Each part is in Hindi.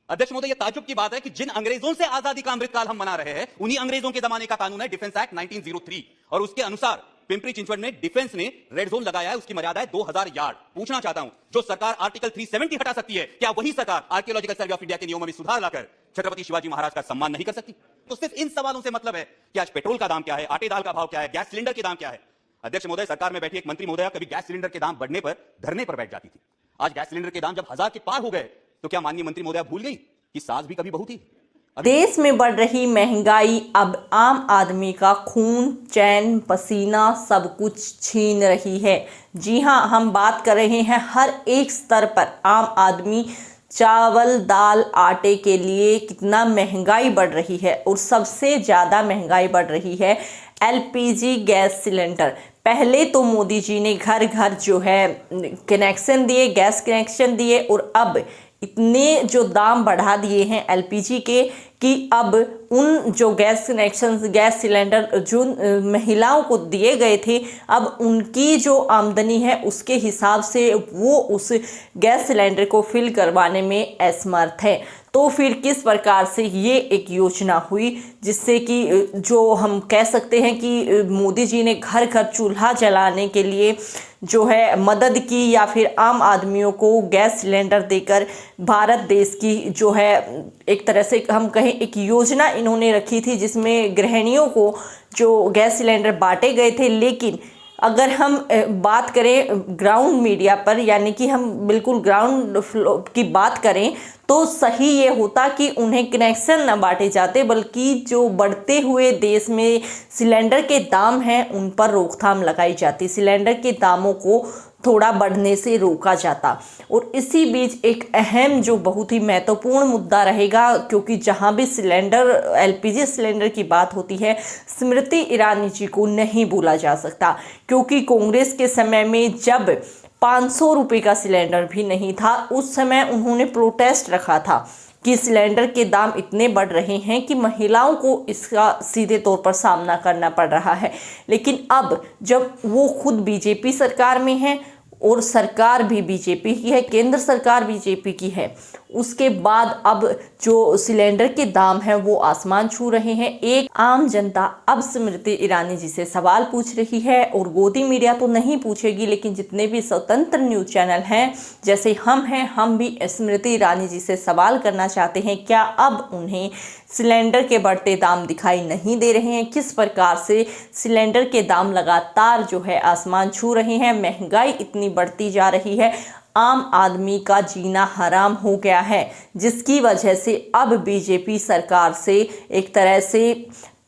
अध्यक्ष महोदय, यह ताज्जुब की बात है कि जिन अंग्रेजों से आजादी का अमृतकाल हम मना रहे हैं, उन्हीं अंग्रेजों के जमाने का कानून है डिफेंस एक्ट 1903 और उसके अनुसार पिंपरी चिंचवड में डिफेंस ने रेड जोन लगाया है, उसकी मर्यादा है 2000 यार्ड। पूछना चाहता हूं, जो सरकार आर्टिकल 370 हटा सकती है, क्या वही सरकार आर्कियोलॉजिकल सर्वे ऑफ इंडिया के नियमों में सुधार लाकर छत्रपति शिवाजी महाराज का सम्मान नहीं कर सकती? तो सिर्फ इन सवालों से मतलब है कि आज पेट्रोल का दाम क्या है, आटे दाल का भाव क्या है, गैस सिलेंडर के दाम क्या है। अध्यक्ष महोदय, सरकार में बैठी एक मंत्री महोदया कभी गैस सिलेंडर के दाम बढ़ने पर धरने पर बैठ जाती थी। आज गैस सिलेंडर के दाम जब 1000 के पार हो गए तो क्या माननीय मंत्री महोदया भूल गई कि सास भी कभी बहू थी? देश में बढ़ रही महंगाई अब आम आदमी का खून, चैन, पसीना सब कुछ छीन रही है। जी हां, हम बात कर रहे हैं हर एक स्तर पर आम आदमी चावल, दाल, आटे के लिए कितना महंगाई बढ़ रही है और सबसे ज़्यादा महंगाई बढ़ रही है एलपीजी गैस सिलेंडर। पहले तो मोदी जी ने घर घर जो है कनेक्शन दिए, गैस कनेक्शन दिए और अब इतने जो दाम बढ़ा दिए हैं एलपीजी के कि अब उन जो गैस कनेक्शन, गैस सिलेंडर जो महिलाओं को दिए गए थे, अब उनकी जो आमदनी है उसके हिसाब से वो उस गैस सिलेंडर को फिल करवाने में असमर्थ है। तो फिर किस प्रकार से ये एक योजना हुई जिससे कि जो हम कह सकते हैं कि मोदी जी ने घर घर चूल्हा जलाने के लिए जो है मदद की या फिर आम आदमियों को गैस सिलेंडर देकर भारत देश की जो है एक तरह से हम कहें एक योजना इन्होंने रखी थी जिसमें गृहिणियों को जो गैस सिलेंडर बांटे गए थे। लेकिन अगर हम बात करें ग्राउंड मीडिया पर, यानी कि हम बिल्कुल ग्राउंड फ्लो की बात करें, तो सही ये होता कि उन्हें कनेक्शन न बांटे जाते बल्कि जो बढ़ते हुए देश में सिलेंडर के दाम हैं उन पर रोकथाम लगाई जाती, सिलेंडर के दामों को थोड़ा बढ़ने से रोका जाता। और इसी बीच एक अहम जो बहुत ही महत्वपूर्ण मुद्दा रहेगा, क्योंकि जहां भी सिलेंडर, एलपीजी सिलेंडर की बात होती है, स्मृति ईरानी जी को नहीं भूला जा सकता, क्योंकि कांग्रेस के समय में जब 500 रुपये का सिलेंडर भी नहीं था, उस समय उन्होंने प्रोटेस्ट रखा था कि सिलेंडर के दाम इतने बढ़ रहे हैं कि महिलाओं को इसका सीधे तौर पर सामना करना पड़ रहा है। लेकिन अब जब वो खुद बीजेपी सरकार में है और सरकार भी बीजेपी की है, केंद्र सरकार बीजेपी की है, उसके बाद अब जो सिलेंडर के दाम हैं वो आसमान छू रहे हैं। एक आम जनता अब स्मृति ईरानी जी से सवाल पूछ रही है और गोदी मीडिया तो नहीं पूछेगी, लेकिन जितने भी स्वतंत्र न्यूज चैनल हैं जैसे हम हैं, हम भी स्मृति ईरानी जी से सवाल करना चाहते हैं, क्या अब उन्हें सिलेंडर के बढ़ते दाम दिखाई नहीं दे रहे हैं? किस प्रकार से सिलेंडर के दाम लगातार जो है आसमान छू रहे हैं, महंगाई इतनी बढ़ती जा रही है, आम आदमी का जीना हराम हो गया है, जिसकी वजह से अब बीजेपी सरकार से एक तरह से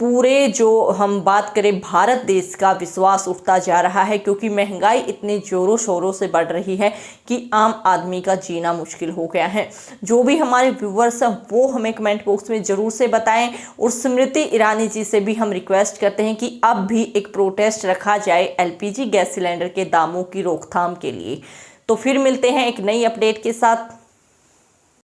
पूरे जो हम बात करें भारत देश का विश्वास उठता जा रहा है, क्योंकि महंगाई इतने जोरों शोरों से बढ़ रही है कि आम आदमी का जीना मुश्किल हो गया है। जो भी हमारे व्यूवर्स हैं वो हमें कमेंट बॉक्स में ज़रूर से बताएं और स्मृति ईरानी जी से भी हम रिक्वेस्ट करते हैं कि अब भी एक प्रोटेस्ट रखा जाए एलपीजी गैस सिलेंडर के दामों की रोकथाम के लिए। तो फिर मिलते हैं एक नई अपडेट के साथ।